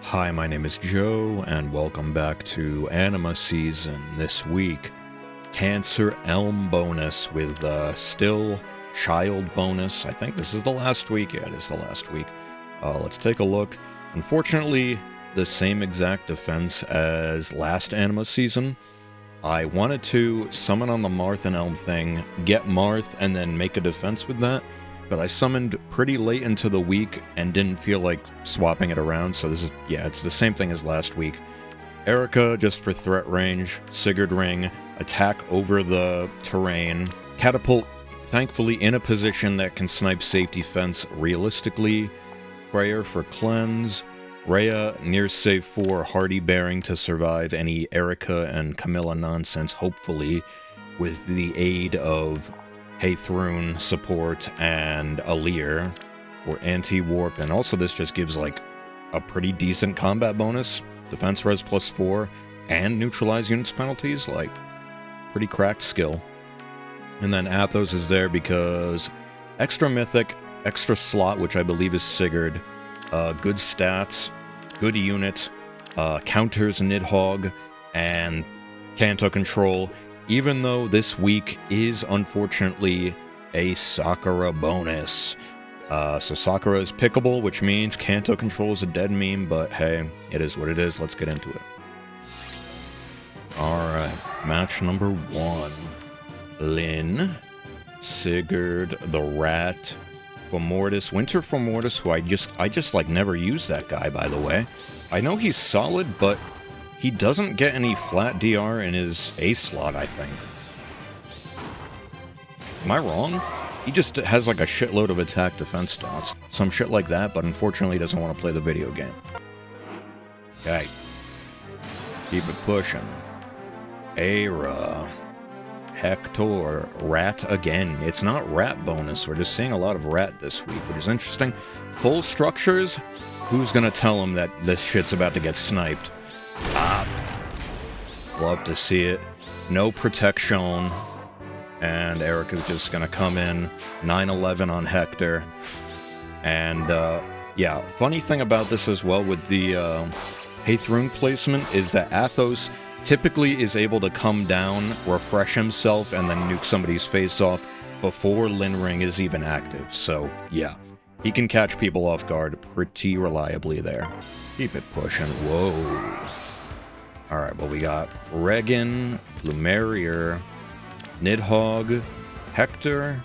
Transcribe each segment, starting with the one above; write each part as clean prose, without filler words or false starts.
Hi, my name is Joe, and welcome back to Anima season. This week, Cancer Elm bonus with still Child bonus. I think this is the last week. Yeah, it is the last week. Let's take a look. Unfortunately, the same exact defense as last Anima season. I wanted to summon on the Marth and Elm thing, get Marth, and then make a defense with that. But I summoned pretty late into the week and didn't feel like swapping it around, so this is, yeah, it's the same thing as last week. Erica, just for threat range, Sigurd Ring, attack over the terrain, Catapult, thankfully in a position that can snipe safety fence realistically, Freyr for cleanse, Rhea, near save 4, Hardy Bearing to survive any Erica and Camilla nonsense, hopefully, with the aid of Aether support and Alir for anti-warp, and also this just gives like a pretty decent combat bonus, defense res +4, and neutralize units penalties, like pretty cracked skill. And then Athos is there because extra mythic, extra slot, which I believe is Sigurd, good stats, good unit, counters Nidhogg, and Kanto control, even though this week is unfortunately a Sakura bonus. So Sakura is pickable, which means Kanto control is a dead meme, but hey, it is what it is. Let's get into it. Alright, match number 1. Lyn, Sigurd, the Rat, Fomortis, Winter Fomortis, who I just like never use that guy, by the way. I know he's solid, but he doesn't get any flat DR in his A slot, I think. Am I wrong? He just has like a shitload of attack defense stats. Some shit like that, but unfortunately he doesn't want to play the video game. Okay. Keep it pushing. Aera. Hector. Rat again. It's not rat bonus. We're just seeing a lot of rat this week, which is interesting. Full structures? Who's gonna tell him that this shit's about to get sniped? Love to see it. No protection. And Erica's just gonna come in. 9/11 on Hector. And, yeah, funny thing about this as well with the Aether placement is that Athos typically is able to come down, refresh himself, and then nuke somebody's face off before Lyn Ring is even active. So, yeah. He can catch people off guard pretty reliably there. Keep it pushing. Whoa. Alright, well, we got Regan, Plumerier, Nidhogg, Hector,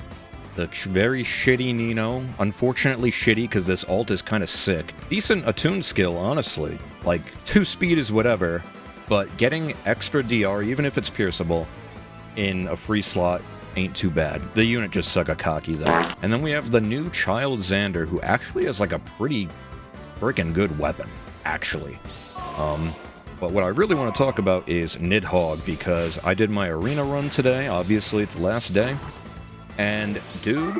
the very shitty Nino. Unfortunately shitty, because this ult is kind of sick. Decent attune skill, honestly. Like, 2 speed is whatever, but getting extra DR, even if it's pierceable, in a free slot ain't too bad. The unit just suck a cocky, though. And then we have the new Child Xander, who actually has, like, a pretty freaking good weapon, actually. But what I really want to talk about is Nidhogg, because I did my arena run today. Obviously, it's the last day. And, dude,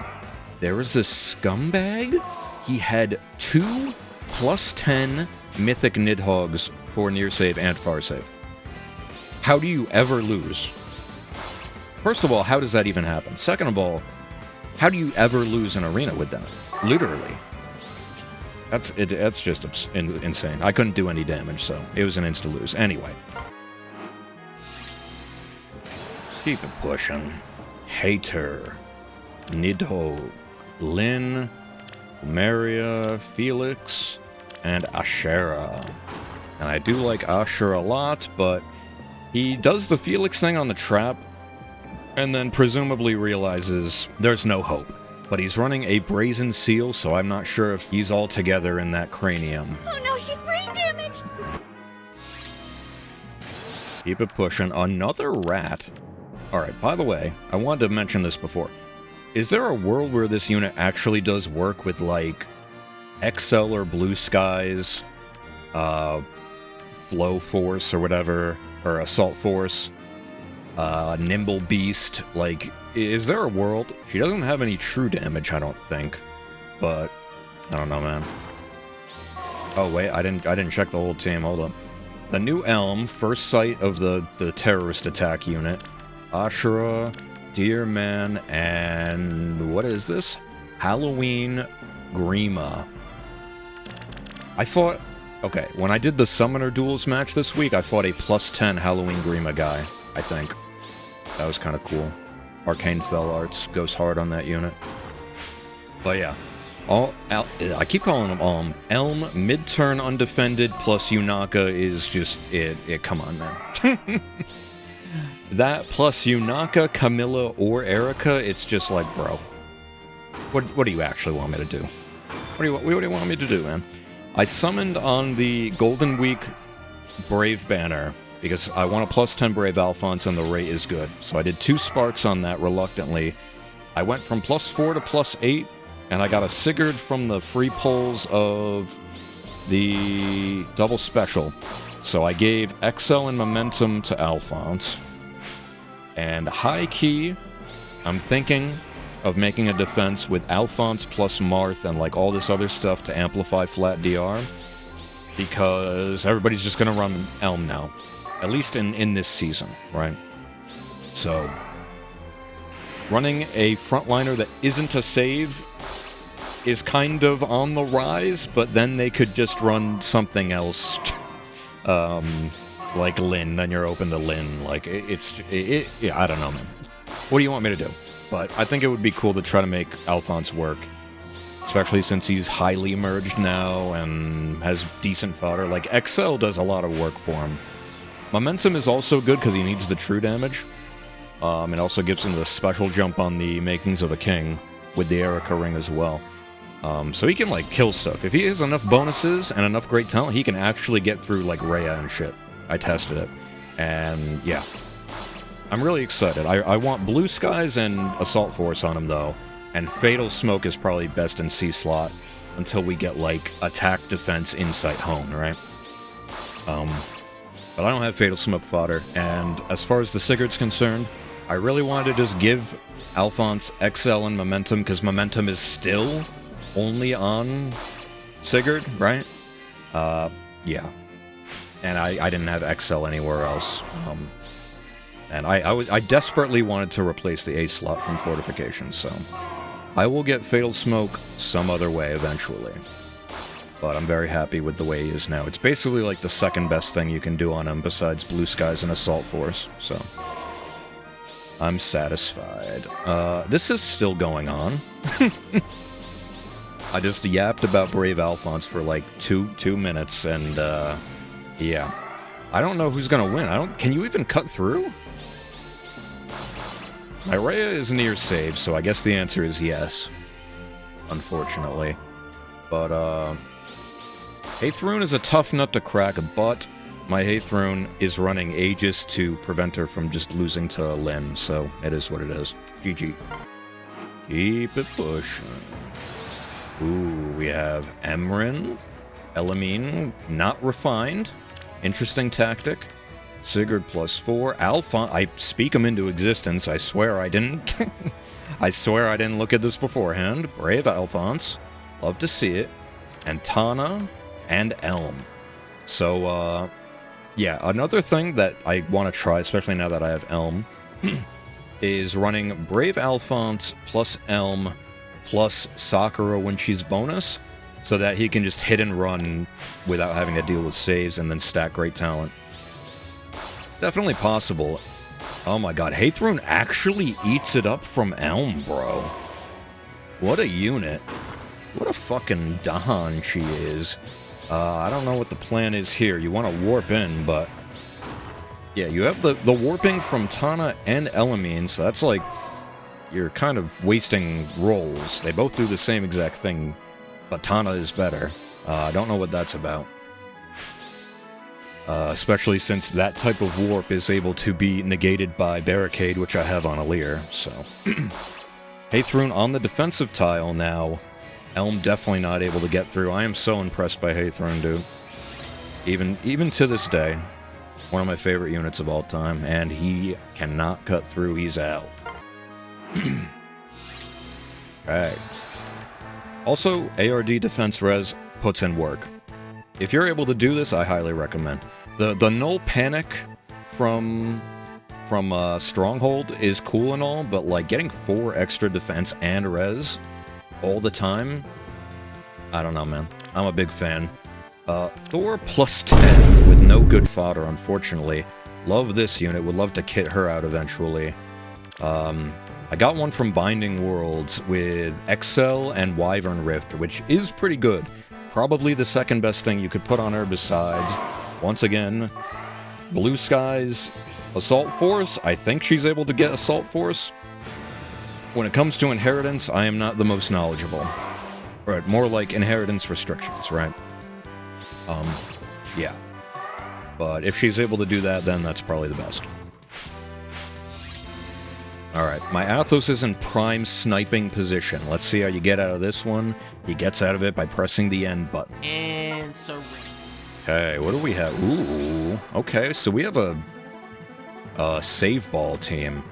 there was this scumbag. He had 2 +10 mythic Nidhoggs for near save and far save. How do you ever lose? First of all, how does that even happen? Second of all, how do you ever lose an arena with that? Literally. That's just insane. I couldn't do any damage, so it was an insta-lose. Anyway. Keep it pushing. Hater. Nidhogg. Lyn. Maria. Felix. And Ashera. And I do like Asher a lot, but he does the Felix thing on the trap, and then presumably realizes there's no hope. But he's running a Brazen Seal, so I'm not sure if he's all together in that cranium. Oh no, she's brain damaged! Keep it pushing. Another rat. Alright, by the way, I wanted to mention this before. Is there a world where this unit actually does work with, like, XL or Blue Skies, Flow Force or whatever, or Assault Force, Nimble Beast, like, is there a world? She doesn't have any true damage, I don't think, but I don't know, man. Oh wait, I didn't check the whole team. Hold up. The new Elm, first sight of the terrorist attack unit. Ashura, Deer Man, and what is this? Halloween Grima. I thought Okay, when I did the Summoner Duels match this week, I fought a +10 Halloween Grima guy, I think. That was kind of cool. Arcane Fell Arts goes hard on that unit. But yeah. I keep calling them Elm, mid-turn undefended, plus Yunaka is just... come on, man. That plus Yunaka, Camilla, or Erica, it's just like, bro. What do you actually want me to do? What do you want me to do, man? I summoned on the Golden Week Brave banner, because I want a +10 Brave Alphonse and the rate is good. So I did 2 sparks on that reluctantly. I went from +4 to +8, and I got a Sigurd from the free pulls of the double special. So I gave XL and Momentum to Alphonse. And high key, I'm thinking of making a defense with Alphonse plus Marth and like all this other stuff to amplify flat DR. Because everybody's just going to run Elm now. At least in this season, right? So, running a frontliner that isn't a save is kind of on the rise, but then they could just run something else. Like Lyn, then you're open to Lyn. Like, yeah, I don't know, man. What do you want me to do? But I think it would be cool to try to make Alphonse work. Especially since he's highly merged now and has decent fodder. Like, XL does a lot of work for him. Momentum is also good because he needs the true damage. It also gives him the special jump on the Makings of a King with the Erica ring as well. So he can, like, kill stuff. If he has enough bonuses and enough great talent, he can actually get through, like, Rhea and shit. I tested it. And, yeah. I'm really excited. I want Blue Skies and Assault Force on him, though. And Fatal Smoke is probably best in C-slot until we get, like, Attack, Defense, Insight honed, right? But I don't have Fatal Smoke fodder. And as far as the Sigurd's concerned, I really wanted to just give Alphonse XL and Momentum, because Momentum is still only on Sigurd, right? Yeah. And I didn't have XL anywhere else. And I desperately wanted to replace the A slot from Fortifications, so I will get Fatal Smoke some other way eventually. But I'm very happy with the way he is now. It's basically like the second best thing you can do on him besides Blue Skies and Assault Force, so I'm satisfied. This is still going on. I just yapped about Brave Alphonse for like two minutes, and yeah. I don't know who's gonna win. Can you even cut through? My Rhea is near save, so I guess the answer is yes. Unfortunately. But, Aetherune is a tough nut to crack, but my Aetherune is running Aegis to prevent her from just losing to Lyn, so it is what it is. GG. Keep it pushing. Ooh, we have Emrin, Elamine, not refined. Interesting tactic. Sigurd +4. Alphonse, I speak him into existence. I swear I didn't. I swear I didn't look at this beforehand. Brave Alphonse. Love to see it. And Tana and Elm. So, yeah, another thing that I want to try, especially now that I have Elm, is running Brave Alphonse plus Elm plus Sakura when she's bonus, so that he can just hit and run without having to deal with saves and then stack great talent. Definitely possible. Oh my god, Aetherune actually eats it up from Elm, bro. What a unit. What a fucking Dahan she is. I don't know what the plan is here. You want to warp in, but... yeah, you have the warping from Tana and Elamine, so that's like... you're kind of wasting rolls. They both do the same exact thing, but Tana is better. I don't know what that's about. Especially since that type of warp is able to be negated by Barricade, which I have on Alir, so... Aetherune on the defensive tile now. Elm definitely not able to get through. I am so impressed by Aetherune, dude. Even to this day. One of my favorite units of all time, and he cannot cut through. He's out. Alright. Also, ARD Defense Res puts in work. If you're able to do this, I highly recommend. The Null Panic from Stronghold is cool and all, but like getting 4 extra defense and res all the time, I don't know, man. I'm a big fan. Thor plus 10 with no good fodder, unfortunately. Love this unit, would love to kit her out eventually. I got one from Binding Worlds with Excel and Wyvern Rift, which is pretty good. Probably the second best thing you could put on her besides, once again, Blue Skies, Assault Force. I think she's able to get Assault Force. When it comes to inheritance, I am not the most knowledgeable. Right, more like inheritance restrictions, right? Yeah. But if she's able to do that, then that's probably the best. Alright, my Athos is in prime sniping position. Let's see how you get out of this one. He gets out of it by pressing the N button. And so... Okay, what do we have? Ooh, okay, so we have a save ball team.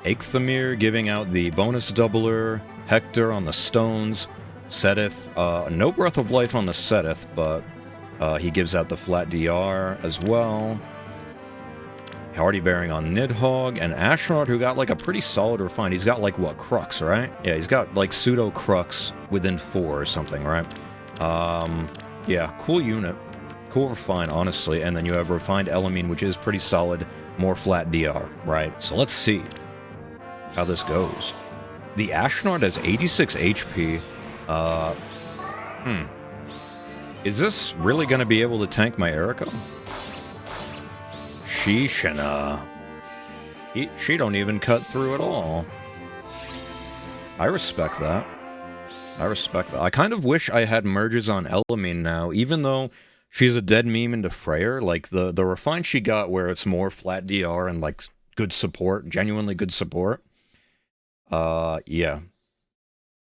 Aether giving out the bonus doubler, Hector on the stones, Seteth, no Breath of Life on the Seteth, but he gives out the flat DR as well. Hardy Bearing on Nidhogg, and Ashnard, who got like a pretty solid refine. He's got like, what, Crux, right? Yeah, he's got like pseudo Crux within 4 or something, right? Yeah, cool unit. Cool refine, honestly. And then you have refined Elamine, which is pretty solid, more flat DR, right? So let's see how this goes. The Ashnard has 86 HP. Is this really gonna be able to tank my Erika? She don't even cut through at all. I respect that. I respect that. I kind of wish I had merges on Elamine now, even though she's a dead meme into Freyr. Like, the refine she got where it's more flat DR and, like, good support, genuinely good support. Yeah.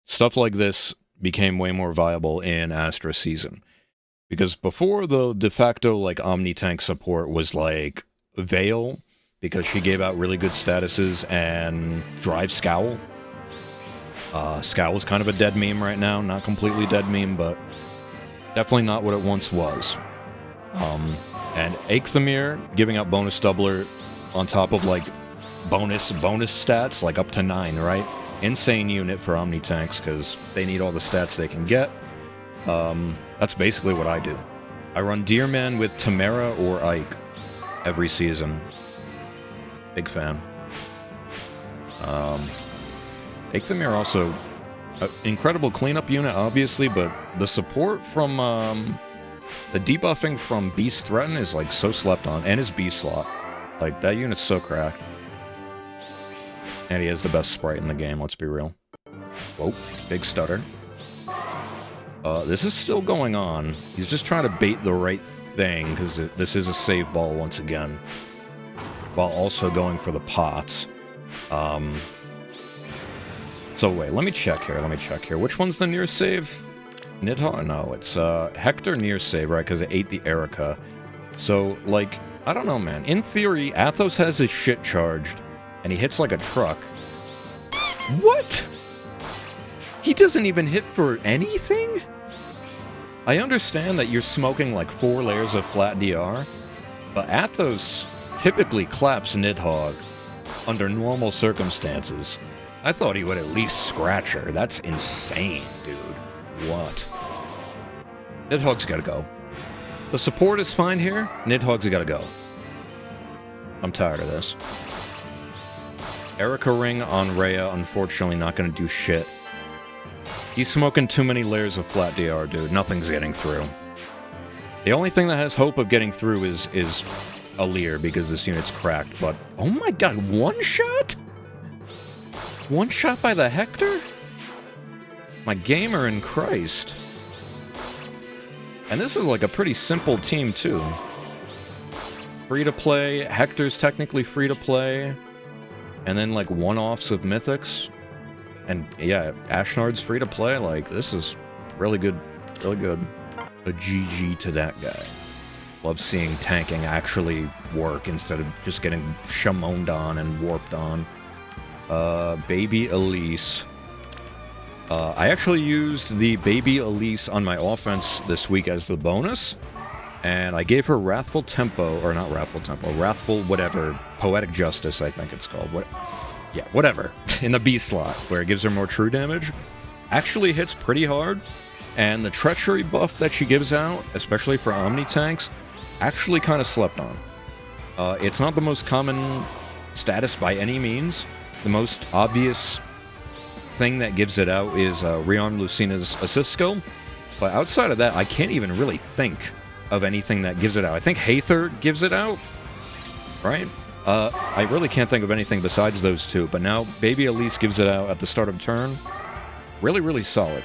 Stuff like this became way more viable in Astra Season. Because before, the de facto, like, Omni-Tank support was, like, Veil, because she gave out really good statuses, and Drive Scowl. Scowl is kind of a dead meme right now. Not completely dead meme, but definitely not what it once was. And Aether giving out bonus doubler on top of, like, bonus stats, like up to 9, right? Insane unit for Omni-Tanks, because they need all the stats they can get. That's basically what I do. I run Deerman with Tamara or Ike every season. Big fan. Aether also, incredible cleanup unit, obviously, but the support from, the debuffing from Beast Threaten is, like, so slept on, and his B-slot. Like, that unit's so cracked. And he has the best sprite in the game, let's be real. Whoa, big stutter. This is still going on. He's just trying to bait the right thing, because this is a save ball once again. While also going for the pots. So wait, let me check here. Which one's the near save? Nidhogg? No, it's Hector near save, right? Because it ate the Erika. So, like, I don't know, man. In theory, Athos has his shit charged, and he hits like a truck. What? He doesn't even hit for anything? I understand that you're smoking like 4 layers of flat DR, but Athos typically claps Nidhogg under normal circumstances. I thought he would at least scratch her. That's insane, dude. What? Nidhogg's gotta go. The support is fine here. Nidhogg's gotta go. I'm tired of this. Erika Ring on Rhea, unfortunately not gonna do shit. He's smoking too many layers of flat DR, dude. Nothing's getting through. The only thing that has hope of getting through is Alir, because this unit's cracked, but... Oh my god, one shot? One shot by the Hector? My gamer in Christ. And this is like a pretty simple team, too. Free to play. Hector's technically free to play. And then, like, one-offs of Mythics. And, yeah, Ashnard's free to play. Like, this is really good. Really good. A GG to that guy. Love seeing tanking actually work instead of just getting shamoned on and warped on. Baby Elise. I actually used the Baby Elise on my offense this week as the bonus. And I gave her Wrathful Tempo, or not Wrathful Tempo, Wrathful whatever, Poetic Justice, I think it's called. Yeah, whatever. In the B slot, where it gives her more true damage. Actually hits pretty hard. And the treachery buff that she gives out, especially for Omni tanks, actually kind of slept on. It's not the most common status by any means. The most obvious thing that gives it out is Rearm Lucina's assist skill. But outside of that, I can't even really think of anything that gives it out. I think Aether gives it out, right? I really can't think of anything besides those two. But now Baby Elise gives it out at the start of turn. Really, really solid.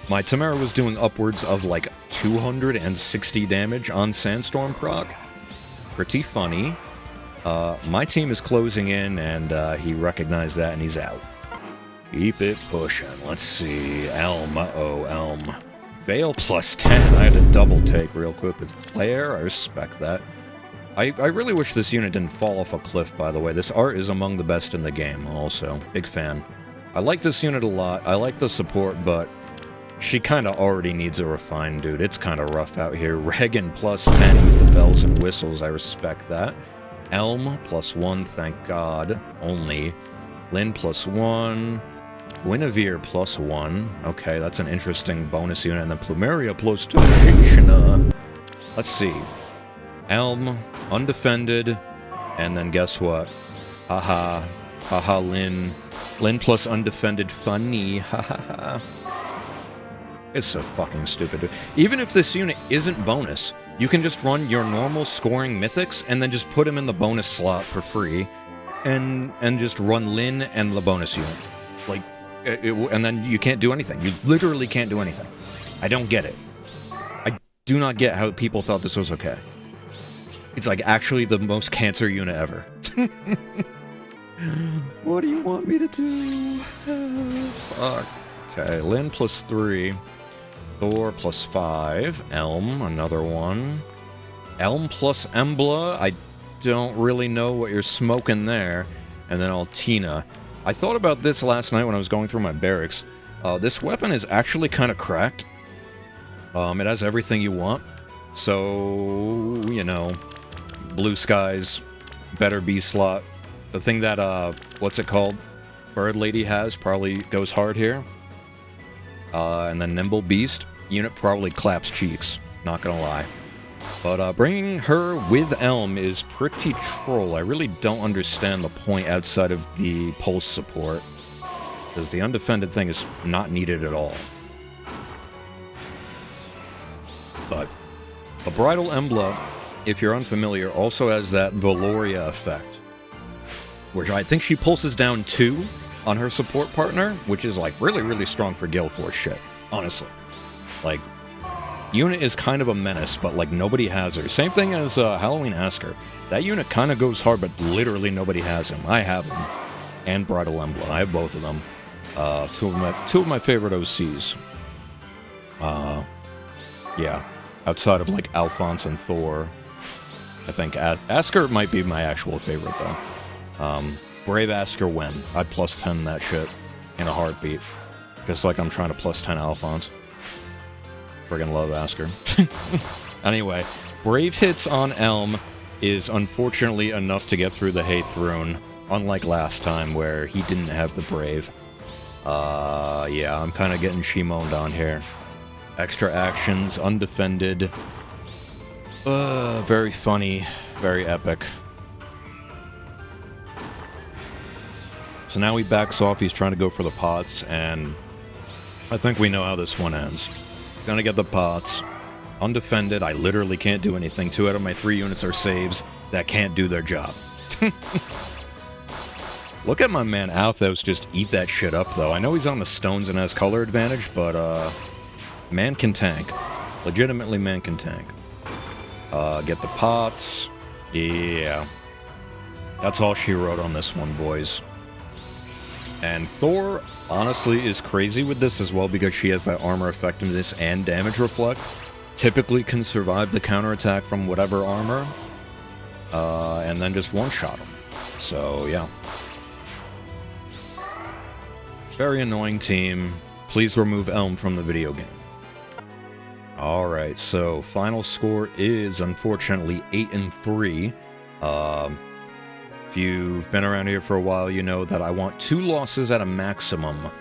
My Tamara was doing upwards of like 260 damage on Sandstorm proc. Pretty funny. My team is closing in, and he recognized that, and he's out. Keep it pushing. Let's see. Elm. Uh-oh, Elm. Veil plus 10. I had to double take real quick with Flare. I respect that. I really wish this unit didn't fall off a cliff, by the way. This art is among the best in the game, also. Big fan. I like this unit a lot. I like the support, but she kind of already needs a refine, dude. It's kind of rough out here. Regan plus 10 with the bells and whistles. I respect that. Elm plus 1, thank God. Only. Lynn plus 1. Guinevere plus 1. Okay, that's an interesting bonus unit. And then Plumeria plus 2. Shishina. Let's see. Elm, undefended. And then guess what? Haha. Haha, Lynn. Lynn plus undefended. Funny. Haha. It's so fucking stupid. Even if this unit isn't bonus, you can just run your normal scoring mythics and then just put them in the bonus slot for free, and just run Lynn and the bonus unit. Like, and then you can't do anything. You literally can't do anything. I don't get it. I do not get how people thought this was okay. It's like actually the most cancer unit ever. What do you want me to do? Fuck. Okay, Lynn plus 3. Thor plus 5. Elm, another one. Elm plus Embla. I don't really know what you're smoking there. And then Altina. I thought about this last night when I was going through my barracks. This weapon is actually kind of cracked. It has everything you want. So, you know, blue skies, better B slot. The thing that, what's it called? Bird Lady has probably goes hard here. And then Nimble Beast. Unit probably claps cheeks. Not gonna lie. But bringing her with Elm is pretty troll. I really don't understand the point outside of the pulse support. Because the undefended thing is not needed at all. But a Bridal Embla, if you're unfamiliar, also has that Valoria effect. Which I think she pulses down 2 on her support partner, which is like really, really strong for Gale Force shit, honestly. Like, unit is kind of a menace, but like nobody has her. Same thing as Halloween Asker. That unit kind of goes hard, but literally nobody has him. I have him. And Bridal Embla. I have both of them. Two of my favorite OCs. Yeah. Outside of like Alphonse and Thor. I think Asker might be my actual favorite though. Brave Asker when. I'd plus 10 that shit in a heartbeat. Just like I'm trying to plus 10 Alphonse. Friggin' love Asker. Anyway, Brave hits on Elm is unfortunately enough to get through the Hath Rune, unlike last time where he didn't have the Brave. Yeah, I'm kind of getting Shimoned on here. Extra actions, undefended. Very funny, very epic. So now he backs off, he's trying to go for the pots, and I think we know how this one ends. Gonna get the pots. Undefended, I literally can't do anything. 2 out of my 3 units are saves that can't do their job. Look at my man Althos just eat that shit up, though. I know he's on the stones and has color advantage, but, man can tank. Legitimately, man can tank. Get the pots. Yeah. That's all she wrote on this one, boys. And Thor, honestly, is crazy with this as well because she has that armor effectiveness and damage reflect. Typically can survive the counterattack from whatever armor. And then just one-shot them. So, yeah. Very annoying team. Please remove Elm from the video game. Alright, so final score is, unfortunately, 8-3. If you've been around here for a while, you know that I want 2 losses at a maximum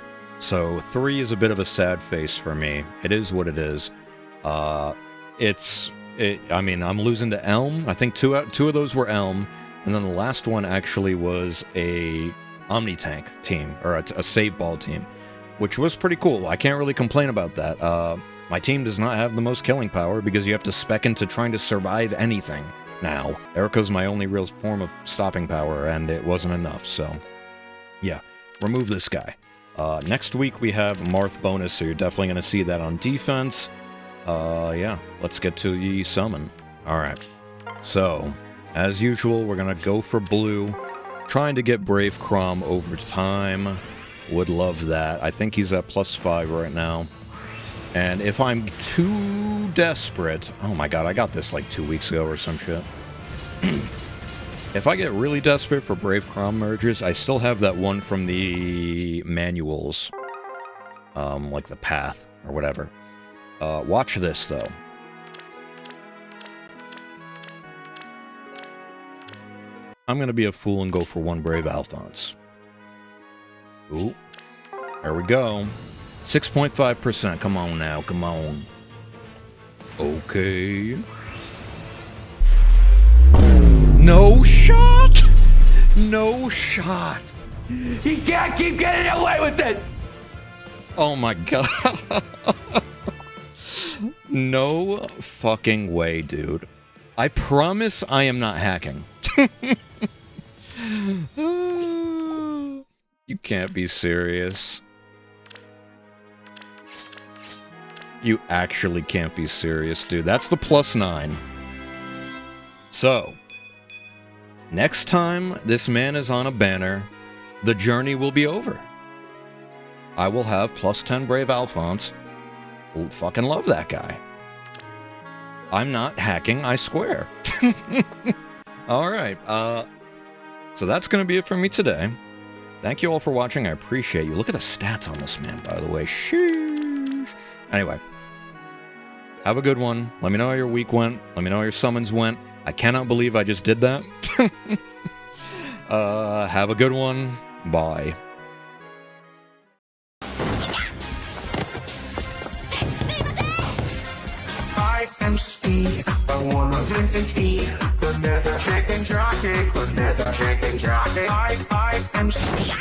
So 3 is a bit of a sad face for me. It is what it is. I mean, I'm losing to Elm. I think two of those were Elm, and then the last one actually was a Omni-Tank team, or a save ball team, which was pretty cool. I can't really complain about that. My team does not have the most killing power because you have to spec into trying to survive anything now. Erica's my only real form of stopping power, and it wasn't enough, so yeah, remove this guy. Next week we have Marth bonus, so you're definitely going to see that on defense. Yeah, let's get to the summon. Alright, so, as usual, we're going to go for blue, trying to get Brave Crom over time. Would love that. I think he's at +5 right now. And if I'm too desperate... Oh my god, I got this like 2 weeks ago or some shit. If I get really desperate for Brave Crom merges, I still have that one from the manuals. Like the path, or whatever. Watch this, though. I'm gonna be a fool and go for one Brave Alphonse. Ooh. There we go. 6.5%. Come on now, come on. Okay. No shot! No shot! He can't keep getting away with it! Oh my god. No fucking way, dude. I promise I am not hacking. You can't be serious. You actually can't be serious, dude. That's the +9. So, next time this man is on a banner, the journey will be over. I will have +10 Brave Alphonse. Fucking love that guy. I'm not hacking, I swear. Alright, so that's gonna be it for me today. Thank you all for watching, I appreciate you. Look at the stats on this man, by the way. Sheesh. Anyway, have a good one. Let me know how your week went. Let me know how your summons went. I cannot believe I just did that. Have a good one. Bye. I am Steve, I wanna drink and Steve. The nether chicken jockey, the nether chicken jockey. I am Steve.